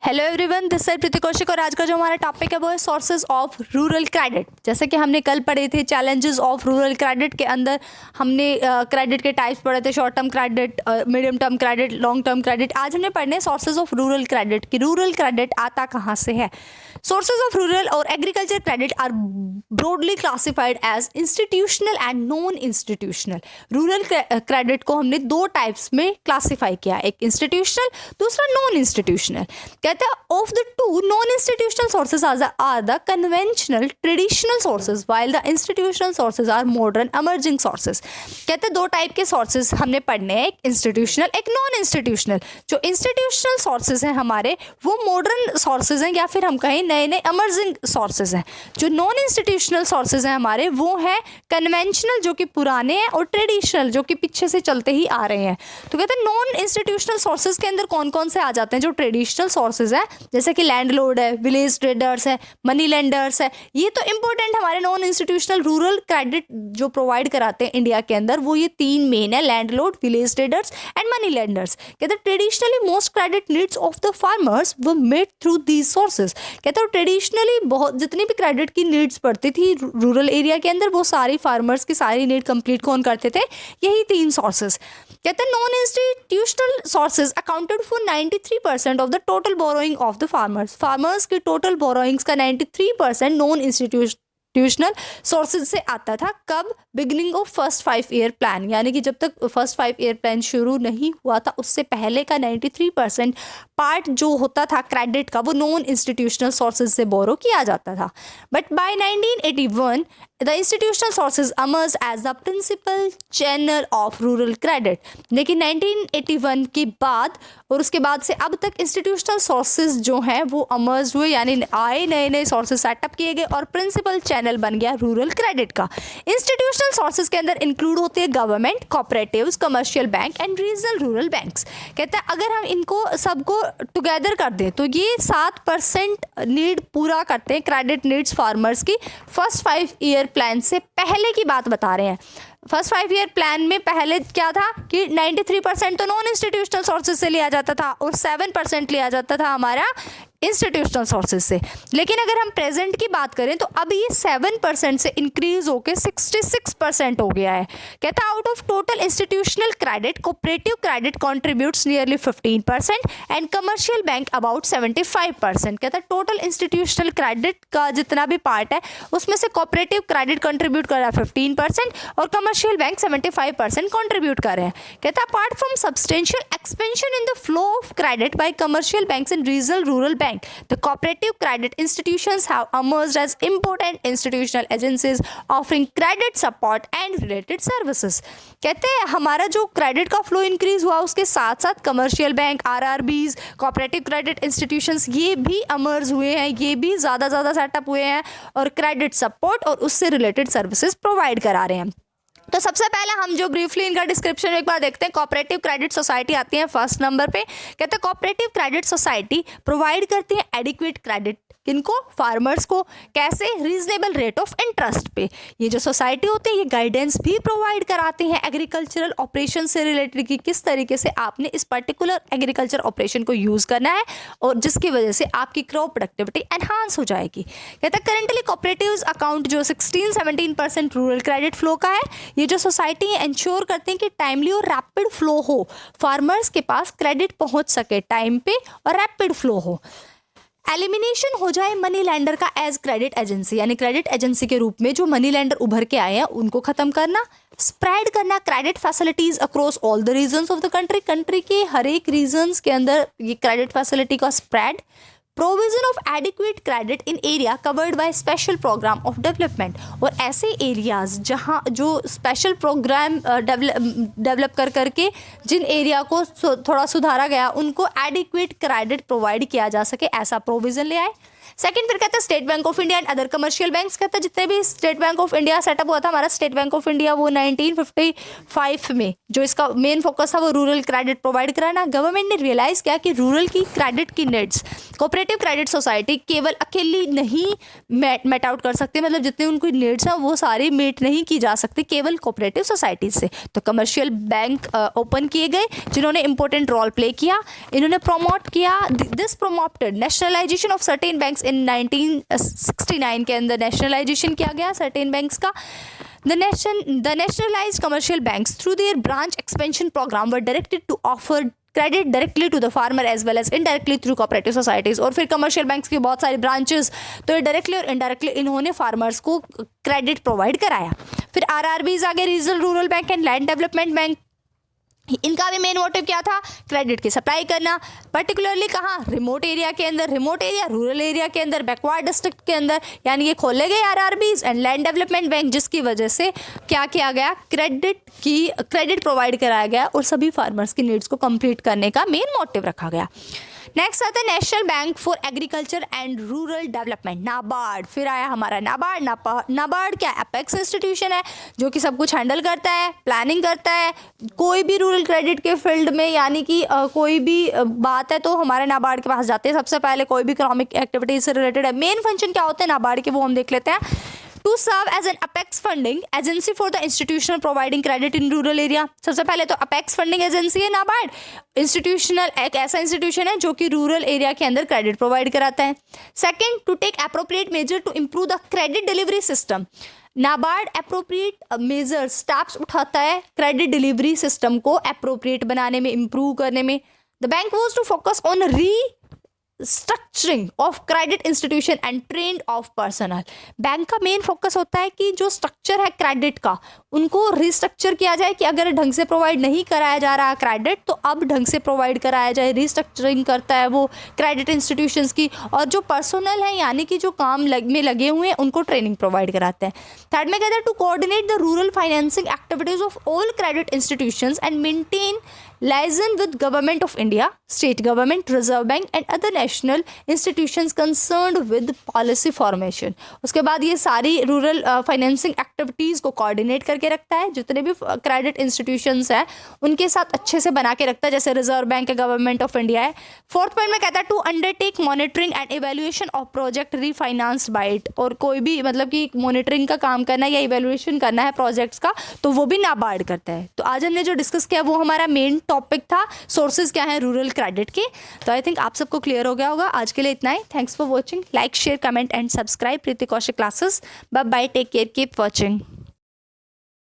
Hello everyone, this side प्रीति कौशिक और आज का जो हमारा टॉपिक है वो है सोर्सेज ऑफ रूरल क्रेडिट। जैसे कि हमने कल पढ़े थे चैलेंजेस ऑफ रूरल क्रेडिट के अंदर हमने क्रेडिट के टाइप्स पढ़े थे, short term credit, medium term credit, long term credit. आज हमने पढ़ने सोर्सेज ऑफ रूरल क्रेडिट कि रूरल क्रेडिट आता कहाँ से है। सोर्सेज ऑफ रूरल और agriculture credit are broadly classified as institutional and non institutional. Rural credit को हमने दो टाइप्स में क्लासीफाई किया, एक इंस्टीट्यूशनल, दूसरा नॉन इंस्टीट्यूशनल। कहते हैं of the two non institutional sources are the conventional traditional sources while the institutional sources are modern emerging sources. कहते हैं दो टाइप के सोर्सेज हमने पढ़ने हैं, एक इंस्टीट्यूशनल एक नॉन इंस्टीट्यूशनल। जो इंस्टीट्यूशनल सोर्सेज हैं हमारे वो मॉडर्न सोर्सेज हैं या फिर हम कहें नए नए एमर्जिंग सोर्सेज हैं। जो नॉन इंस्टीट्यूशनल सोर्सेज हैं हमारे वो हैं कन्वेंशनल जो कि पुराने हैं और ट्रेडिशनल जो कि पीछे से चलते ही आ रहे हैं। तो कहते हैं नॉन इंस्टीट्यूशनल सोर्सेज के अंदर कौन कौन से आ जाते हैं। जो ट्रेडिशनल सोर्सेज है जैसे कि लैंडलॉर्ड है, विलेज ट्रेडर्स है, मनी लेंडर्स है, ये तो इंपॉर्टेंट हमारे नॉन इंस्टीट्यूशनल रूरल क्रेडिट जो प्रोवाइड कराते हैं इंडिया के अंदर, वो ये तीन मेन है, landlord, village traders and money lenders. कहते हैं traditionally most credit needs of the farmers were made through these sources. कहते हैं ट्रेडिशनली बहुत जितनी भी क्रेडिट की नीड्स पड़ती थी रूरल एरिया के अंदर वो सारी फार्मर्स की सारी नीड कंप्लीट कौन करते थे, यही तीन सोर्सेज। कहते हैं non institutional sources accounted for 93% of the total borrowing of the farmers की टोटल बोरोइंग्स का 93% नॉन इंस्टीट्यूशनल सोर्सेज से आता था। कब? Beginning of first 5 year plan, यानी कि जब तक फर्स्ट 5 ईयर प्लान शुरू नहीं हुआ था उससे पहले का 93% पार्ट जो होता था क्रेडिट का वो नॉन इंस्टीट्यूशनल सोर्सेज से बोरो किया जाता था। But by 1981 the institutional sources emerged as the principal channel of rural credit. लेकिन 1981 के बाद और उसके बाद से अब तक इंस्टीट्यूशनल सोर्सेज जो हैं वो emerged हुए, यानी आए नए नए सोर्सेज सेटअप किए गए और प्रिंसिपल चैनल बन गया रूरल क्रेडिट का। इंस्टीट्यूशनल सोर्सेज के अंदर इंक्लूड होते हैं government, cooperatives, commercial bank and regional rural banks. कहते हैं अगर हम इनको सबको टुगेदर कर दें तो ये 7% नीड पूरा करते हैं, क्रेडिट नीड्स फार्मर्स की फर्स्ट 5 ईयर प्लान से पहले की बात बता रहे हैं। फर्स्ट 5 ईयर प्लान में पहले क्या था कि 93% तो नॉन इंस्टीट्यूशनल सोर्सेज से लिया जाता था और 7% लिया जाता था हमारा इंस्टीट्यूशनल सोर्सेज से। लेकिन अगर हम प्रेजेंट की बात करें तो अब ये 7% से इंक्रीज होकर 66% हो गया है। कहता है out of total institutional credit cooperative credit contributes nearly 15% and commercial bank about 75%। कहता है टोटल इंस्टीट्यूशनल क्रेडिट का जितना भी पार्ट है उसमें से कोऑपरेटिव क्रेडिट कंट्रीब्यूट कर रहा है 15% और कमर्शियल बैंक 75% कंट्रीब्यूट कर रहे हैं। कहता है apart from substantial expansion in the flow of credit by commercial banks and regional rural bank, the cooperative credit institutions have emerged as important institutional agencies offering credit support and related services। कहते हैं हमारा जो credit का flow increase हुआ उसके साथ साथ commercial bank, RRBs, cooperative credit institutions ये भी emerge हुए हैं, ये भी ज़्यादा सेटअप हुए हैं और क्रेडिट सपोर्ट और उससे रिलेटेड सर्विसेज प्रोवाइड करा रहे हैं। तो सबसे पहले हम जो ब्रीफली इनका डिस्क्रिप्शन एक बार देखते हैं। कोऑपरेटिव क्रेडिट सोसाइटी आती है फर्स्ट नंबर पे। कहते हैं कोऑपरेटिव क्रेडिट सोसाइटी प्रोवाइड करती है एडिक्वेट क्रेडिट किनको, फार्मर्स को। कैसे? रीजनेबल रेट ऑफ इंटरेस्ट पे। ये जो सोसाइटी होती है ये गाइडेंस भी प्रोवाइड कराते हैं एग्रीकल्चरल ऑपरेशन से रिलेटेड कि किस तरीके से आपने इस पर्टिकुलर एग्रीकल्चर ऑपरेशन को यूज़ करना है और जिसकी वजह से आपकी क्रॉप प्रोडक्टिविटी एनहांस हो जाएगी। कहता है करेंटली कोऑपरेटिव्स अकाउंट जो 16-17% रूरल क्रेडिट फ्लो का है। ये जो सोसाइटी इंश्योर करते हैं कि टाइमली और रैपिड फ्लो हो, फार्मर्स के पास क्रेडिट पहुंच सके टाइम पे और रैपिड फ्लो हो। एलिमिनेशन हो जाए मनी लेंडर का एज क्रेडिट एजेंसी, यानी क्रेडिट एजेंसी के रूप में जो मनी लेंडर उभर के आए हैं उनको खत्म करना। स्प्रेड करना credit facilities across all the regions of the country के हर एक रीजन्स के अंदर ये क्रेडिट फैसिलिटी का spread. Provision of adequate credit in area covered by special programme of development, और ऐसे एरियाज जहां जो स्पेशल प्रोग्राम डेवलप करके जिन एरिया को थोड़ा सुधारा गया उनको एडिक्वेट क्रेडिट प्रोवाइड किया जा सके, ऐसा प्रोविजन ले आए। सेकंड फिर कहता है state bank of India and other commercial banks, कहता है जितने भी state bank of India setup हुआ था हमारा स्टेट बैंक ऑफ इंडिया वो 1955 में, जो इसका मेन फोकस था वो रूरल क्रेडिट प्रोवाइड कराना। गवर्नमेंट ने रियलाइज़ किया कि रूरल की क्रेडिट की नीड्स कोऑपरेटिव क्रेडिट सोसाइटी केवल अकेली नहीं मेट आउट कर सकते, मतलब जितनी उनकी नीड्स हैं वो सारी मीट नहीं की जा सकती केवल कोऑपरेटिव सोसाइटी से। तो कमर्शियल बैंक ओपन किए गए जिन्होंने इंपॉर्टेंट रोल प्ले किया। इन्होंने प्रमोट किया, this promoted nationalisation of certain banks in 1969 के अंदर नेशनलाइजेशन किया गया सर्टेन बैंक्स का। The nationalized commercial banks through their branch expansion program were directed to offer credit directly to the farmer as well as indirectly through cooperative societies। और फिर commercial banks की बहुत सारी ब्रांचेस, तो ये डायरेक्टली और indirectly इन्होंने फार्मर्स को क्रेडिट प्रोवाइड कराया। फिर आरआरबीज आगे, regional rural bank and land development bank, इनका भी मेन मोटिव क्या था, क्रेडिट की सप्लाई करना, पर्टिकुलरली कहाँ, रिमोट एरिया के अंदर, रिमोट एरिया रूरल एरिया के अंदर, बैकवर्ड डिस्ट्रिक्ट के अंदर, यानी ये खोले गए RRBs and land development bank, जिसकी वजह से क्या किया गया, क्रेडिट प्रोवाइड कराया गया और सभी फार्मर्स की नीड्स को कंप्लीट करने का मेन मोटिव रखा गया। नेक्स्ट आता है national bank for agriculture and rural development, NABARD. फिर आया हमारा नाबार्ड। नाबार्ड क्या, एपेक्स इंस्टीट्यूशन है जो कि सब कुछ हैंडल करता है, प्लानिंग करता है, कोई भी रूरल क्रेडिट के फील्ड में, यानी कि कोई भी बात है तो हमारे नाबार्ड के पास जाते हैं सबसे पहले, कोई भी इकोनॉमिक एक्टिविटीज से रिलेटेड है। मेन फंक्शन क्या होते हैं नाबार्ड के वो हम देख लेते हैं। To serve as an apex funding agency for the institutional providing credit in rural area. सबसे पहले तो अपेक्स फंडिंग एजेंसी है नाबार्ड, इंस्टीट्यूशनल एक ऐसा इंस्टीट्यूशन है जो कि रूरल एरिया के अंदर क्रेडिट प्रोवाइड कराता है। Second, to take appropriate measure to improve the credit delivery system. NABARD appropriate measure steps उठाता है क्रेडिट डिलीवरी सिस्टम को अप्रोप्रिएट बनाने में, इम्प्रूव करने में। The bank was to focus on structuring of credit institution and trained of personnel. Bank का main focus होता है कि जो स्ट्रक्चर है क्रेडिट का उनको रिस्ट्रक्चर किया जाए, कि अगर ढंग से प्रोवाइड नहीं कराया जा रहा क्रेडिट तो अब ढंग से प्रोवाइड कराया जाए। रिस्ट्रक्चरिंग करता है वो क्रेडिट इंस्टीट्यूशंस की, और जो पर्सनल है यानी कि जो काम में लगे हुए हैं उनको ट्रेनिंग प्रोवाइड कराते हैं। थर्ड में कहते हैं to coordinate the rural financing activities of all credit institutions and maintain liaison with Government of India, State Government, Reserve Bank and other national institutions concerned with policy formation। उसके बाद ये सारी rural financing activities को coordinate करके रखता है, जितने भी क्रेडिट इंस्टीट्यूशंस हैं उनके साथ अच्छे से बना के रखता है, जैसे रिजर्व बैंक है, गवर्नमेंट ऑफ इंडिया है। फोर्थ पॉइंट में कहता है to undertake monitoring and evaluation of project refinanced by it, और कोई भी मतलब कि मॉनिटरिंग का काम करना है या इवेल्युएशन करना है प्रोजेक्ट्स का तो वो भी नाबार्ड करता है। तो आज हमने जो डिस्कस किया वो हमारा मेन टॉपिक था, सोर्सेज क्या है रूरल क्रेडिट के। तो आई थिंक आप सबको क्लियर हो गया होगा। आज के लिए इतना ही। Thanks for watching. Like, share, comment and subscribe Preeti Kaushik classes. Bye bye, take care, keep watching.